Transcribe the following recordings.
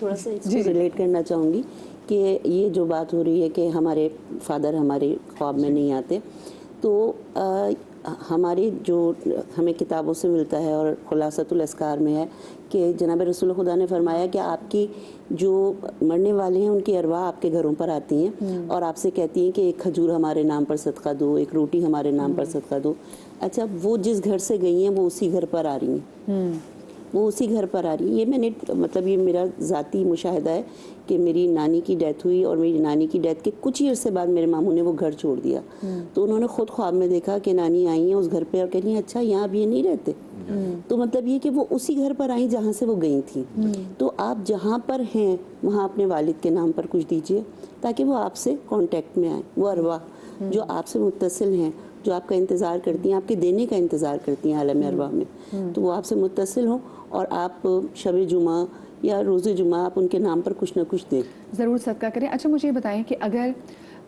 تھوڑا سا اس کو ریلیٹ کرنا چاہوں گی کہ یہ جو بات ہو رہی ہے کہ ہمارے فادر ہمارے خواب میں نہیں آتے، تو ہماری جو ہمیں کتابوں سے ملتا ہے اور خلاصۃ الاذکار میں ہے کہ جناب رسول خدا نے فرمایا کہ آپ کی جو مرنے والے ہیں ان کی ارواح آپ کے گھروں پر آتی ہیں اور آپ سے کہتی ہیں کہ ایک کھجور ہمارے نام پر صدقہ دو، ایک روٹی ہمارے نام پر صدقہ دو۔ اچھا، وہ جس گھر سے گئی ہیں وہ اسی گھر پر آ رہی ہیں، وہ اسی گھر پر آ رہی ہیں۔ یہ میں نے مطلب یہ میرا ذاتی مشاہدہ ہے کہ میری نانی کی ڈیتھ ہوئی اور میری نانی کی ڈیتھ کے کچھ ہی عرصے بعد میرے ماموں نے وہ گھر چھوڑ دیا، تو انہوں نے خود خواب میں دیکھا کہ نانی آئی ہیں اس گھر پہ اور کہہ رہی ہیں اچھا یہاں اب یہ نہیں رہتے، تو مطلب یہ کہ وہ اسی گھر پر آئیں جہاں سے وہ گئی تھیں۔ تو آپ جہاں پر ہیں وہاں اپنے والد کے نام پر کچھ دیجئے تاکہ وہ آپ سے کانٹیکٹ میں آئیں، وہ ارواح جو آپ سے متصل ہیں، جو آپ کا انتظار کرتی ہیں، آپ کے دینے کا انتظار کرتی ہیں عالم ارواح میں، تو وہ آپ سے متصل ہوں اور آپ شب جمعہ یا روز جمعہ آپ ان کے نام پر کچھ نہ کچھ دیں، ضرور صدقہ کریں۔ اچھا مجھے یہ بتائیں کہ اگر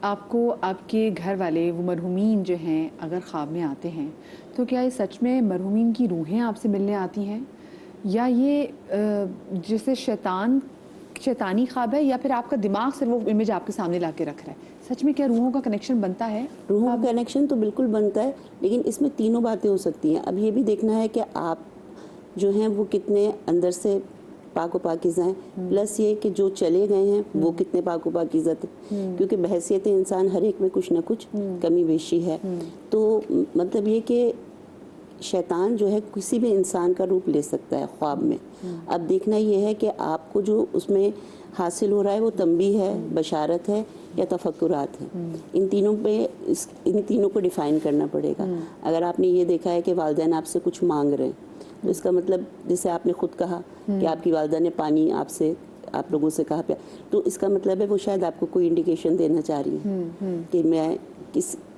آپ کو آپ کے گھر والے وہ مرحومین جو ہیں اگر خواب میں آتے ہیں تو کیا یہ سچ میں مرحومین کی روحیں آپ سے ملنے آتی ہیں، یا یہ جیسے شیطانی خواب ہے، یا پھر آپ کا دماغ صرف وہ امیج آپ کے سامنے لا کے رکھ رہا ہے؟ سچ میں کیا روحوں کا کنیکشن بنتا ہے؟ روحوں کا کنیکشن تو بالکل بنتا ہے، لیکن اس میں تینوں باتیں ہو سکتی ہیں۔ اب یہ بھی دیکھنا ہے کہ آپ جو ہیں وہ کتنے اندر سے پاک و پاکیزہ ہیں، پلس یہ کہ جو چلے گئے ہیں وہ کتنے پاک و پاکیزہ تھے، کیونکہ بحیثیت انسان ہر ایک میں کچھ نہ کچھ کمی بیشی ہے۔ تو مطلب یہ کہ شیطان جو ہے کسی بھی انسان کا روپ لے سکتا ہے خواب میں۔ اب دیکھنا یہ ہے کہ آپ کو جو اس میں حاصل ہو رہا ہے وہ تنبیہ ہے، بشارت ہے یا تفکرات ہے، ان تینوں کو ڈیفائن کرنا پڑے گا۔ اگر آپ نے یہ دیکھا ہے کہ والدین آپ سے کچھ مانگ رہے ہیں تو اس کا مطلب جیسے آپ نے خود کہا کہ آپ کی والدہ نے پانی آپ لوگوں سے کہا پیا، تو اس کا مطلب ہے وہ شاید آپ کو کوئی انڈیکیشن دینا چاہ رہی ہیں کہ میں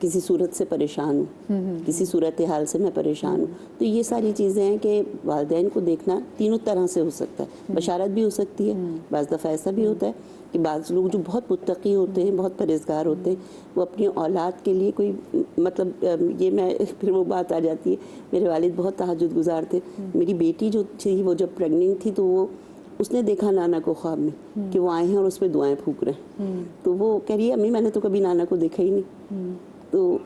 کسی صورت سے پریشان ہوں، کسی صورتحال سے میں پریشان ہوں۔ تو یہ ساری چیزیں ہیں کہ والدین کو دیکھنا تینوں طرح سے ہو سکتا ہے۔ بشارت بھی ہو سکتی ہے، بعض دفعہ ایسا بھی ہوتا ہے کہ بعض لوگ جو بہت متقی ہوتے ہیں، بہت پرہیزگار ہوتے ہیں، وہ اپنی اولاد کے لیے کوئی مطلب یہ میں پھر وہ بات آ جاتی ہے، میرے والد بہت تہجد گزار تھے، میری بیٹی جو تھی وہ جب پریگننٹ تھی تو اس نے دیکھا نانا کو خواب میں کہ وہ آئے ہیں اور اس پہ دعائیں پھونک رہے ہیں، تو وہ کہہ رہی ہے امی میں نے تو کبھی نانا کو دیکھا ہی نہیں، تو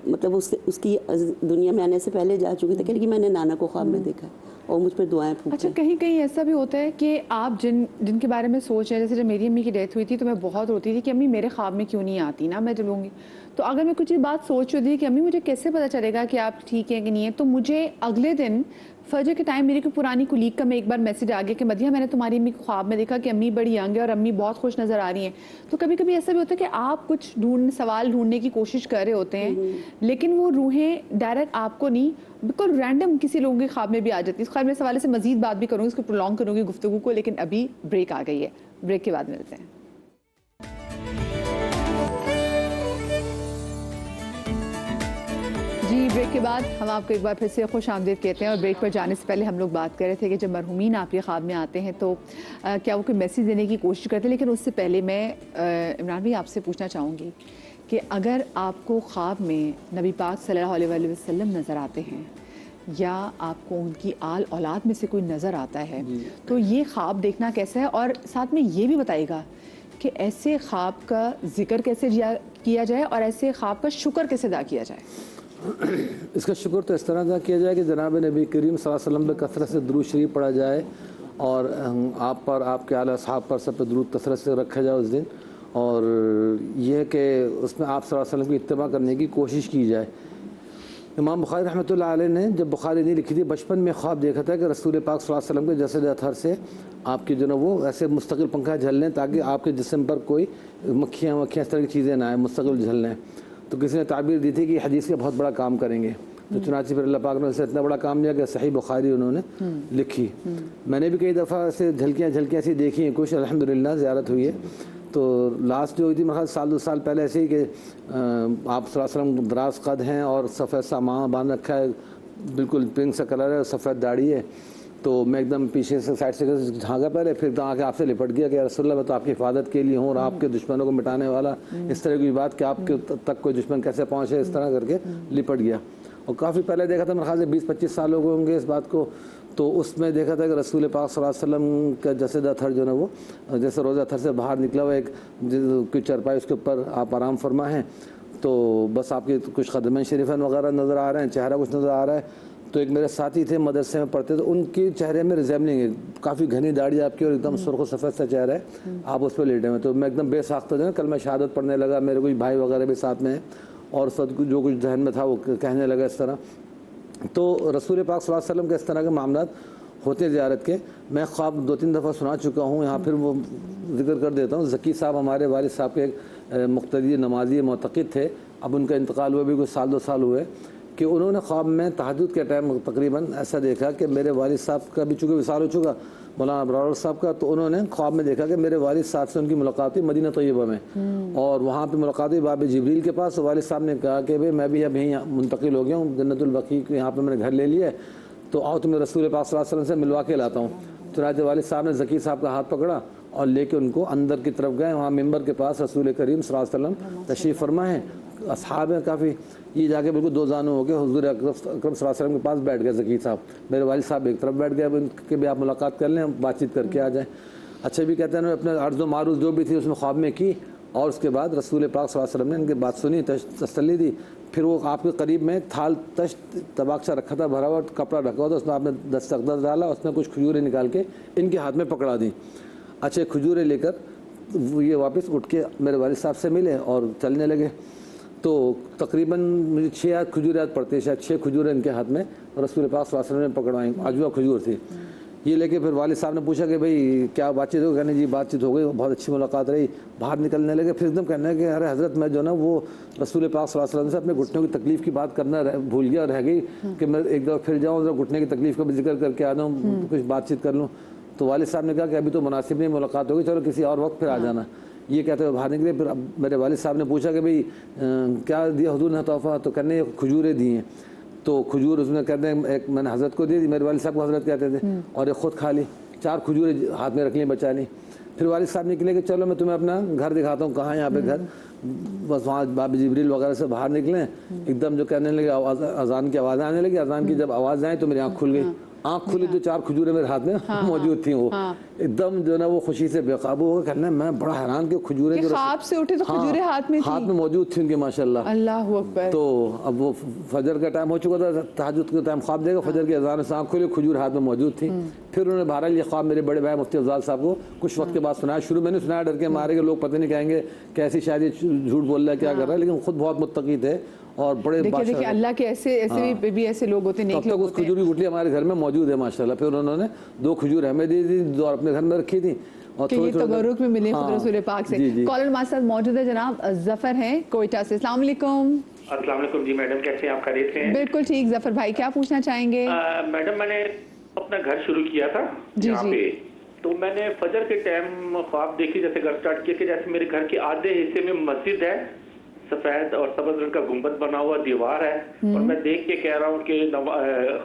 مطلب اس کی دنیا میں آنے سے پہلے جا چکی تھی، کہہ رہی کہ میں نے نانا کو خواب میں دیکھا اور مجھ پہ دعائیں پھونک۔ اچھا کہیں کہیں ایسا بھی ہوتا ہے کہ آپ جن کے بارے میں سوچ رہے ہیں، جیسے جب میری امی کی ڈیتھ ہوئی تھی تو میں بہت روتی تھی کہ امی میرے خواب میں کیوں نہیں آتی نا، میں چلوں گی، تو اگر میں کچھ بات سوچ رہی تھی کہ امی مجھے کیسے پتہ چلے گا کہ آپ ٹھیک ہیں کہ نہیں ہے، تو مجھے اگلے دن فجر کے ٹائم میری کوئی پرانی کولیگ کا میں ایک بار میسج آ گیا کہ مدیحہ میں نے تمہاری امی کو خواب میں دیکھا کہ امی بڑی ینگ ہے اور امی بہت خوش نظر آ رہی ہیں۔ تو کبھی کبھی ایسا بھی ہوتا ہے کہ آپ کچھ سوال ڈھونڈنے کی کوشش کر رہے ہوتے ہیں لیکن وہ روحیں ڈائریکٹ آپ کو نہیں، بالکل رینڈم کسی لوگوں کے خواب میں بھی آ جاتی ہے۔ اس خواب میں اس حوالے سے مزید بات بھی کروں گی، اس کو پرولونگ کروں گی گفتگو کو، لیکن ابھی بریک آ گئی ہے، بریک کے بعد ملتے ہیں۔ جی بریک کے بعد ہم آپ کو ایک بار پھر سے خوش آمدید کہتے ہیں، اور بریک پر جانے سے پہلے ہم لوگ بات کر رہے تھے کہ جب مرحومین آپ کے خواب میں آتے ہیں تو کیا وہ کوئی میسیج دینے کی کوشش کرتے ہیں، لیکن اس سے پہلے میں عمران بھائی آپ سے پوچھنا چاہوں گی کہ اگر آپ کو خواب میں نبی پاک صلی اللہ علیہ وسلم نظر آتے ہیں یا آپ کو ان کی آل اولاد میں سے کوئی نظر آتا ہے تو یہ خواب دیکھنا کیسا ہے، اور ساتھ میں یہ بھی بتائیے گا کہ ایسے خواب کا ذکر کیسے کیا جائے اور ایسے خواب کا شکر کیسے ادا کیا جائے؟ اس کا شکر تو اس طرح ادا کیا جائے کہ جناب نبی کریم صلی اللہ علیہ وسلم پہ کثرت سے درود شریف پڑھا جائے، اور آپ پر، آپ کے اعلیٰ اصحاب پر سب پہ درود کثرت سے رکھا جائے اس دن، اور یہ کہ اس میں آپ صلی اللہ علیہ وسلم کی اتباع کرنے کی کوشش کی جائے۔ امام بخاری رحمۃ اللہ علیہ نے جب بخاری نہیں لکھی تھی، بچپن میں خواب دیکھا تھا کہ رسول پاک صلی اللہ علیہ وسلم کے جسد اطہر سے آپ کی جو نا وہ ایسے مستقل پنکھا جھل لیں تاکہ آپ کے جسم پر کوئی مکھیاں اس طرح کی چیزیں نہ آئیں، مستقل جھل لیں۔ تو کسی نے تعبیر دی تھی کہ یہ حدیث کا بہت بڑا کام کریں گے، تو چنانچہ پھر اللہ پاک نے اسے اتنا بڑا کام دیا کہ صحیح بخاری انہوں نے لکھی۔ میں نے بھی کئی دفعہ ایسے جھلکیاں سی دیکھی ہیں، کچھ الحمدللہ زیارت ہوئی ہے۔ تو لاسٹ جو ہوئی تھی میرے سال 2 سال پہلے ایسے ہی کہ آپ صلی اللہ علیہ وسلم دراز قد ہیں اور سفید سامان باندھ رکھا ہے، بالکل پنک سا کلر ہے اور سفید داڑھی ہے، تو میں ایک دم پیچھے سے سائڈ سے جھانکا پہلے، پھر آ کے آپ سے لپٹ گیا کہ رسول اللہ میں تو آپ کی حفاظت کے لیے ہوں اور آپ کے دشمنوں کو مٹانے والا، اس طرح کی بات کہ آپ کے تک کوئی دشمن کیسے پہنچے، اس طرح کر کے لپٹ گیا۔ اور کافی پہلے دیکھا تھا، میرے خیال سے 20-25 سال ہو گئے ہوں گے اس بات کو۔ تو اس میں دیکھا تھا کہ رسول پاک صلی اللہ علیہ وسلم کا جسد اتھر جو ہے وہ جیسے روزہ اتھر سے باہر نکلا ہوا ایک کوئی چرپائی اس کے اوپر آپ آرام فرما ہیں، تو بس آپ کے کچھ قدمین شریفین وغیرہ نظر آ رہے ہیں، چہرہ کچھ نظر آ رہا ہے. تو ایک میرے ساتھی تھے مدرسے میں پڑھتے تھے، ان کے چہرے میں ریزیبلنگ ہے، کافی گھنی داڑھی آپ کی اور ایک دم سرخ و سفید سا چہرہ ہے، آپ اس پہ لیٹے ہوئے. تو میں ایک دم بے ساختہ جو ہے کل میں شہادت پڑھنے لگا، میرے کوئی بھائی وغیرہ بھی ساتھ میں ہیں اور سب جو کچھ ذہن میں تھا وہ کہنے لگا اس طرح. تو رسول پاک صلی اللہ علیہ وسلم کے اس طرح کے معاملات ہوتے زیارت کے. میں خواب 2-3 دفعہ سنا چکا ہوں، یہاں پھر وہ ذکر کر دیتا ہوں. ذکی صاحب ہمارے والد صاحب کے ایک مقتدی نمازی معتقد تھے، اب ان کا انتقال ہوئے بھی کوئی 1-2 سال ہوئے، کہ انہوں نے خواب میں تہجد کے ٹائم تقریباً ایسا دیکھا کہ میرے والد صاحب کا بھی چونکہ وصال ہو چکا مولانا ابرار صاحب کا، تو انہوں نے خواب میں دیکھا کہ میرے والد صاحب سے ان کی ملاقات ہوئی مدینہ طیبہ میں، اور وہاں پہ ملاقات ہوئی باب جبریل کے پاس. والد صاحب نے کہا کہ بھئی میں بھی اب یہیں منتقل ہو گیا ہوں، جنت البقیع یہاں پہ میں نے گھر لے لیا ہے، تو آؤ تمہیں رسول پاک صلی اللہ علیہ وسلم سے ملوا کے لاتا ہوں. چنانچہ والد صاحب نے ذکی صاحب کا ہاتھ پکڑا اور لے کے ان کو اندر کی طرف گئے. وہاں ممبر کے پاس رسول کریم صلی اللہ علیہ وسلم تشریف فرما ہیں، اصحاب ہیں کافی، یہ جا کے بالکل 2 زانو ہو کے حضور اکرم صلی اللہ علیہ وسلم کے پاس بیٹھ گئے ذکی صاحب. میرے والد صاحب ایک طرف بیٹھ گئے ان کہ بھی آپ ملاقات کر لیں، بات چیت کر کے آ جائیں. اچھا بھی کہتے ہیں اپنے عرض و معروض جو بھی تھی اس میں خواب میں کی، اور اس کے بعد رسول پاک صلی اللہ علیہ وسلم نے ان کی بات سنی، تسلی دی. پھر وہ آپ کے قریب میں تھال تشت طباخچہ رکھا تھا بھرا ہوا، کپڑا رکھا ہوا تھا، اس میں آپ نے دستقدر ڈالا، اس میں کچھ کھجوریں نکال کے ان کے ہاتھ میں پکڑا دیں. اچھا کھجوریں لے کر یہ واپس اٹھ کے میرے والد صاحب سے ملے اور چلنے لگے. تو تقریباً مجھے 6 کھجورات پڑتے ہیں، شاید 6 کھجوریں ان کے ہاتھ میں رسول پاک صلی اللہ علیہ وسلم نے پکڑوائیں، عجوہ کھجور تھی. یہ لے کے پھر والد صاحب نے پوچھا کہ بھئی کیا بات چیت ہو؟ کہنے جی بات چیت ہو گئی، بہت اچھی ملاقات رہی. باہر نکلنے لگے، پھر ایک دم کہنے کہ ارے حضرت میں جو نا وہ رسول پاک صلی اللہ علیہ وسلم سے اپنے گھٹنوں کی تکلیف کی بات کرنا بھول گیا، رہ گئی کہ میں ایک دفعہ پھر جاؤں ذرا گھٹنے کی تکلیف کا بھی ذکر کر کے آ جاؤں، کچھ بات چیت کر لوں. تو والد صاحب نے کہا کہ ابھی تو مناسب نہیں ملاقات ہوگی، چلو کسی اور وقت پھر آ جانا. یہ کہتے ہوئے باہر نکلے. پھر اب میرے والد صاحب نے پوچھا کہ بھئی کیا دیا حضور نے تحفہ؟ تو کہنے کھجوریں دی ہیں. تو کھجور اس نے کہتے ہیں ایک میں نے حضرت کو دی، میرے والد صاحب کو حضرت کہتے تھے، اور ایک خود کھا لی. 4 کھجوریں ہاتھ میں رکھ لیں، بچا لیں. پھر والد صاحب نکلے کہ چلو میں تمہیں اپنا گھر دکھاتا ہوں. کہاں یہاں پہ گھر؟ بس وہاں باب جبریل وغیرہ سے باہر نکلیں، ایک دم جو کہنے لگے اذان کی آوازیں آنے لگی. اذان کی جب آواز آئی تو میری آنکھ کھل گئی. آنکھ کھلی تو 4 کھجوریں میرے ہاتھ میں موجود تھیں. وہ ایک دم جو نا وہ خوشی سے بے قابو ہو گئے. کہنے میں بڑا حیران کہ کھجوریں جو خواب سے اٹھے تو کھجوریں ہاتھ میں موجود تھیں ان کے ماشاءاللہ. اللہ اکبر. تو اب وہ فجر کا ٹائم ہو چکا تھا، تہجد کا ٹائم، خواب دیکھا فجر کی اذان سے آنکھ کھلی، کھجور ہاتھ میں موجود تھی. پھر انہوں نے بہرحال یہ خواب میرے بڑے بھائی مفتی افضال صاحب کو کچھ وقت کے بعد سنایا. شروع میں نہیں سنایا، ڈر کے مارے کہ لوگ پتہ نہیں کہیں گے کیسی شاید یہ جھوٹ بول رہا ہے کیا کر رہا ہے، لیکن خود بہت متقی تھے اور بڑے دیکھیں اللہ کے ایسے بھی ایسے لوگ ہوتے ہیں، نیک لوگ ہوتے ہیں. کھجور کی گٹلی ہمارے گھر میں موجود ہے ماشاءاللہ. پھر انہوں نے 2 کھجور ہمیں دی تھی، 2 اپنے گھر میں رکھی تھی، اور یہ تبرک میں ملے خود رسول پاک سے. کالر ہمارے ساتھ موجود ہے جناب ظفر ہیں کوئٹہ سے. السلام علیکم. السلام علیکم جی میڈم، کیسے ہیں آپ؟ خیریت سے ہیں؟ بالکل ٹھیک. ظفر بھائی کیا پوچھنا چاہیں گے؟ میڈم میں نے اپنا گھر شروع کیا تھا یہاں پہ، تو میں نے فجر کے ٹائم خواب دیکھی، جیسے گھر سٹارٹ کیا کہ جیسے میرے گھر کے آدھے حصے میں مسجد ہے، سفید اور سبز رنگ کا گنبد بنا ہوا دیوار ہے، اور میں دیکھ کے کہہ رہا ہوں کہ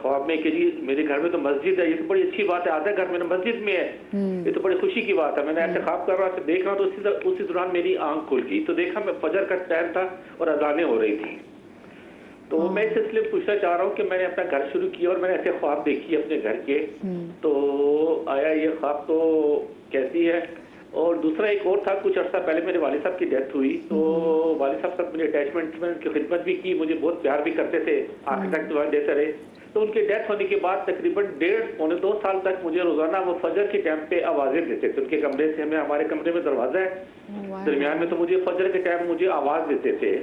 خواب میں کہ جی میرے گھر میں تو مسجد ہے، یہ تو بڑی اچھی بات ہے، آدھا گھر میرا مسجد میں ہے، یہ تو بڑی خوشی کی بات ہے. میں نے ایسے خواب کر رہا تھا، دیکھ رہا ہوں تو اسی دوران میری آنکھ کھل گئی، تو دیکھا میں فجر کا ٹائم تھا اور اذانیں ہو رہی تھی. تو میں اس سلسلے میں پوچھنا چاہ رہا ہوں کہ میں نے اپنا گھر شروع کیا اور میں نے ایسے خواب دیکھی اپنے گھر کے، تو آیا یہ خواب تو کیسی ہے؟ اور دوسرا ایک اور تھا، کچھ عرصہ پہلے میرے والد صاحب کی ڈیتھ ہوئی، تو والد صاحب ساتھ میری اٹیچمنٹ میں ان کی خدمت بھی کی، مجھے بہت پیار بھی کرتے تھے، آخر تک دعائیں دیتے رہے. تو ان کی ڈیتھ ہونے کے بعد تقریباً 1.5-2 سال تک مجھے روزانہ وہ فجر کے ٹائم پہ آوازیں دیتے تھے. ان کے کمرے سے ہمارے کمرے میں دروازہ ہے درمیان میں، تو مجھے فجر کے ٹائم مجھے آواز دیتے تھے.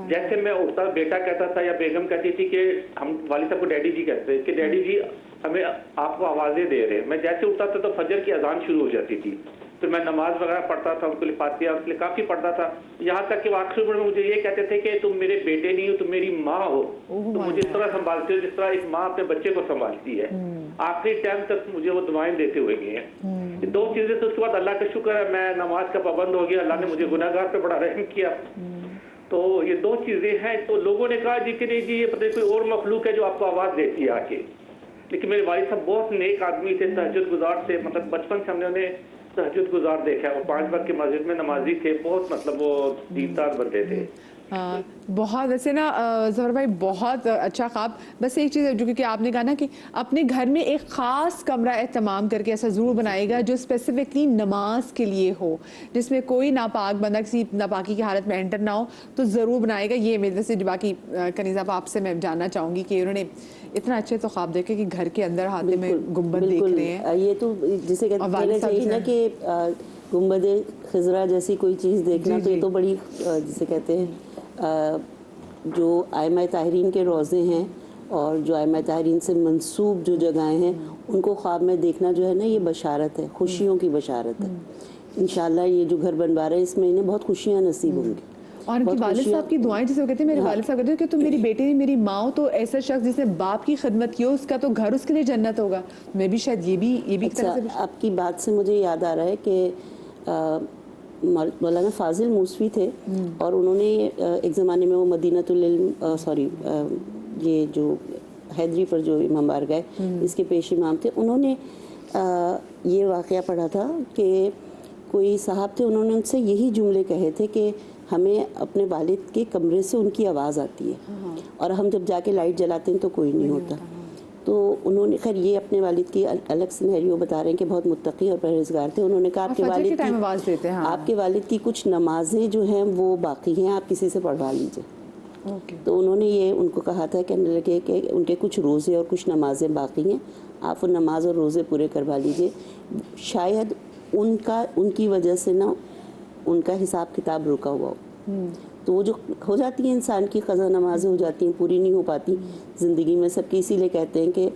جیسے میں اٹھتا بیٹا کہتا تھا یا بیگم کہتی تھی کہ ہم والد صاحب کو ڈیڈی جی کہتے ہیں کہ ڈیڈی جی ہمیں آپ کو آوازیں دے رہے ہیں. میں جیسے اٹھتا تھا تو فجر کی اذان شروع ہو جاتی تھی، پھر میں نماز وغیرہ پڑھتا تھا، ان کے لیے فاتحہ ان کے لیے کافی پڑھتا تھا، یہاں تک کہ وہ آخری میں مجھے یہ کہتے تھے کہ تم میرے بیٹے نہیں ہو، تم میری ماں ہو، تم مجھے اس طرح سنبھالتے ہو جس طرح ایک ماں اپنے بچے کو سنبھالتی ہے. آخری ٹائم تک مجھے وہ دعائیں دیتے ہوئے گئے ہیں. یہ 2 چیزیں تو اس کے بعد اللہ کا شکر ہے میں نماز کا پابند ہو گیا، اللہ نے مجھے گناہ گار پہ بڑا رحم کیا. تو یہ 2 چیزیں ہیں. تو لوگوں نے کہا جی کہ نہیں جی یہ پتہ کوئی اور مخلوق ہے جو آپ کو آواز دیتی ہے آ کے، لیکن میرے والد صاحب بہت نیک آدمی تھے، تہجد گزار تھے، مطلب بچپن سے ہم نے انہیں تہجد گزار دیکھا ہے، وہ 5 وقت کی مسجد میں نمازی تھے، بہت مطلب وہ دیندار بندے تھے. بہت ویسے نا ظفر بھائی بہت اچھا خواب. بس ایک چیز جو کہ آپ نے کہا نا کہ اپنے گھر میں ایک خاص کمرہ اہتمام کر کے ایسا ضرور بنائے گا جو اسپیسیفکلی نماز کے لیے ہو, جس میں کوئی ناپاک بندہ کسی ناپاکی کی حالت میں انٹر نہ ہو, تو ضرور بنائے گا. یہ میرے سے باقی کنیزہ آپ سے میں جاننا چاہوں گی کہ انہوں نے اتنا اچھے تو خواب دیکھے کہ گھر کے اندر ہاتھ میں گنبد دیکھ رہے ہیں. یہ تو جسے کہتے ہیں نا کہ گنبد خضرا جیسی کوئی چیز دیکھنا, تو یہ تو بڑی جسے کہتے ہیں جو ائمہ طاہرین کے روضے ہیں اور جو ائمہ طاہرین سے منسوب جو جگہیں ہیں ان کو خواب میں دیکھنا جو ہے نا, یہ بشارت ہے, خوشیوں کی بشارت ہے. انشاءاللہ یہ جو گھر بن پا رہے ہیں اس میں انہیں بہت خوشیاں نصیب ہوں گی. اور ان کے والد صاحب کی دعائیں, جسے وہ کہتے ہیں میرے والد صاحب کہتے ہیں کہ تم میری بیٹی میری ماں ہو, تو ایسا شخص جس نے باپ کی خدمت کی ہو اس کا تو گھر اس کے لیے جنت ہوگا. میں بھی شاید یہ بھی اچھا, آپ کی بات سے مجھے یاد آ رہا ہے کہ مولانا فاضل موسوی تھے اور انہوں نے ایک زمانے میں وہ مدینۃ العلم یہ جو حیدری پر جو امام بارگاہ ہے اس کے پیش امام تھے. انہوں نے یہ واقعہ پڑھا تھا کہ کوئی صاحب تھے, انہوں نے ان سے یہی جملے کہے تھے کہ ہمیں اپنے والد کے کمرے سے ان کی آواز آتی ہے اور ہم جب جا کے لائٹ جلاتے ہیں تو کوئی نہیں ہوتا. تو انہوں نے خیر یہ اپنے والد کی الگ سینیریو بتا رہے ہیں کہ بہت متقی اور پرہیزگار تھے. انہوں نے کہا آپ کے والد کی کچھ نمازیں جو ہیں وہ باقی ہیں, آپ کسی سے پڑھوا لیجئے. تو انہوں نے یہ ان کو کہا تھا کہنے لگے کہ ان کے کچھ روزے اور کچھ نمازیں باقی ہیں, آپ وہ نماز اور روزے پورے کروا لیجئے. شاید ان کی وجہ سے نا ان کا حساب کتاب رکا ہوا ہو. تو وہ جو ہو جاتی ہیں انسان کی قضا نمازیں ہو جاتی ہیں, پوری نہیں ہو پاتی زندگی میں سب کی. اسی لیے کہتے ہیں کہ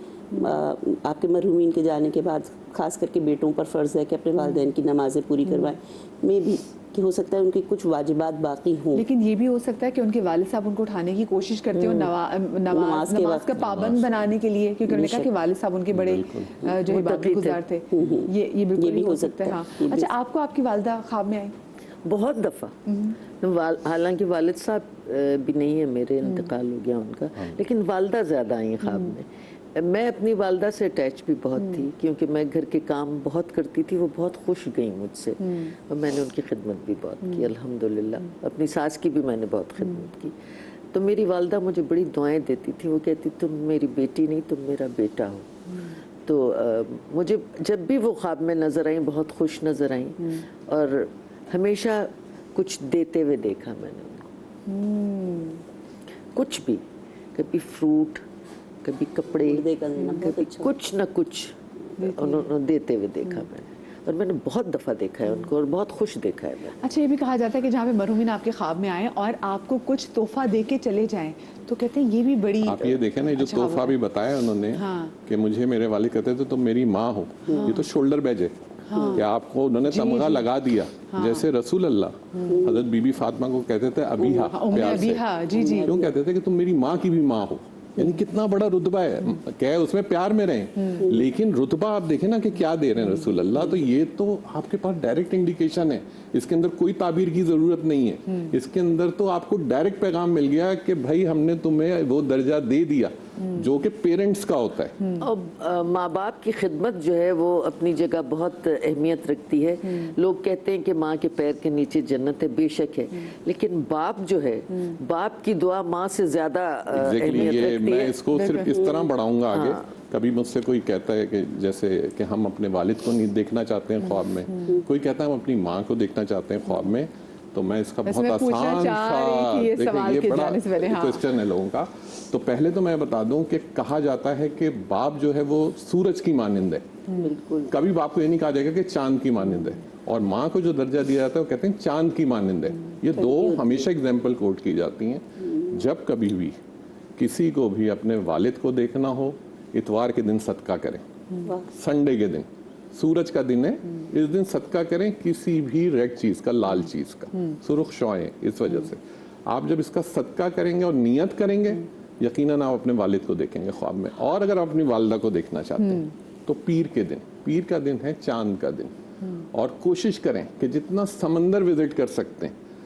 آپ کے مرحومین کے جانے کے بعد خاص کر کے بیٹوں پر فرض ہے کہ اپنے والدین کی نمازیں پوری کروائیں. میں بھی کہ ہو سکتا ہے ان کی کچھ واجبات باقی ہوں, لیکن یہ بھی ہو سکتا ہے کہ ان کے والد صاحب ان کو اٹھانے کی کوشش کرتے ہوں نماز کا پابند بنانے کے لیے, کیونکہ انہوں نے کہا کہ والد صاحب ان کے بڑے جو عبادت گزار تھے. یہ بالکل ہو سکتا ہے. ہاں اچھا, آپ کو آپ کی والدہ خواب میں آئی؟ بہت دفعہ, حالانکہ والد صاحب بھی نہیں ہے میرے, انتقال ہو گیا ان کا, لیکن والدہ زیادہ آئیں خواب میں. میں اپنی والدہ سے اٹیچ بھی بہت تھی کیونکہ میں گھر کے کام بہت کرتی تھی. وہ بہت خوش گئیں مجھ سے اور میں نے ان کی خدمت بھی بہت کی الحمدللہ. اپنی ساس کی بھی میں نے بہت خدمت کی. تو میری والدہ مجھے بڑی دعائیں دیتی تھی. وہ کہتی تم میری بیٹی نہیں, تم میرا بیٹا ہو. تو مجھے جب بھی وہ خواب میں نظر آئیں بہت خوش نظر آئیں اور ہمیشہ کچھ دیتے ہوئے دیکھا میں نے ان کو. کچھ بھی, کبھی فروٹ, کبھی کپڑے, کبھی کچھ نہ کچھ انہوں نے دیتے ہوئے دیکھا میں نے, اور میں نے بہت دفعہ دیکھا ہے ان کو اور بہت خوش دیکھا ہے میں. اچھا, یہ بھی کہا جاتا ہے کہ جہاں پہ مرحومین آپ کے خواب میں آئیں اور آپ کو کچھ تحفہ دے کے چلے جائیں تو کہتے ہیں یہ بھی بڑی. آپ یہ دیکھیں نا, جو تحفہ بھی بتایا انہوں نے کہ مجھے میرے والد کہتے تھے تم میری ماں ہو, یہ تو شولڈر بیج ہے کہ آپ کو انہوں نے تمغہ لگا دیا. جیسے رسول اللہ حضرت بی بی فاطمہ کو کہتے تھے ابیہا, پیار سے کیوں کہتے تھے کہ تم میری ماں کی بھی ماں ہو. یعنی کتنا بڑا رتبہ ہے, کہ اس میں پیار میں رہیں, لیکن رتبہ آپ دیکھیں نا کہ کیا دے رہے ہیں رسول اللہ. تو یہ تو آپ کے پاس ڈائریکٹ انڈیکیشن ہے, اس کے اندر کوئی تعبیر کی ضرورت نہیں ہے. اس کے اندر تو آپ کو ڈائریکٹ پیغام مل گیا کہ بھائی ہم نے تمہیں وہ درجہ دے دیا جو کہ پیرنٹس کا ہوتا ہے. اب ماں باپ کی خدمت جو ہے وہ اپنی جگہ بہت اہمیت رکھتی ہے. لوگ کہتے ہیں کہ ماں کے پیر کے نیچے جنت ہے, بے شک ہے, لیکن باپ جو ہے, باپ کی دعا ماں سے زیادہ اہمیت رکھتی ہے. میں اس کو صرف اس طرح بڑھاؤں گا آگے. کبھی مجھ سے کوئی کہتا ہے کہ جیسے کہ ہم اپنے والد کو نہیں دیکھنا چاہتے ہیں خواب میں, کوئی کہتا ہے ہم اپنی ماں کو دیکھنا چاہتے ہیں خواب میں, تو میں اس کا بہت آسان سا, دیکھیں یہ بڑا کوسچن ہے لوگوں کا. تو پہلے تو میں بتا دوں کہ کہا جاتا ہے کہ باپ جو ہے وہ سورج کی مانند ہے. کبھی باپ کو یہ نہیں کہا جائے گا کہ چاند کی مانند ہے, اور ماں کو جو درجہ دیا جاتا ہے وہ کہتے ہیں چاند کی مانند ہے. یہ دو ہمیشہ اگزامپل کوٹ کی جاتی ہیں. جب کبھی بھی کسی کو بھی اپنے والد کو دیکھنا ہو, اتوار کے دن صدقہ کریں, سنڈے کے دن, سورج کا دن ہے, اس دن صدقہ کریں کسی بھی ریڈ چیز کا, لال چیز کا, سرخ شوئیں. اس وجہ سے آپ جب اس کا صدقہ کریں گے اور نیت کریں گے, یقیناً آپ اپنے والد کو دیکھیں گے خواب میں. اور اگر آپ اپنی والدہ کو دیکھنا چاہتے ہیں تو پیر کے دن, پیر کا دن ہے چاند کا دن, اور کوشش کریں کہ جتنا سمندر وزٹ کر سکتے ہیں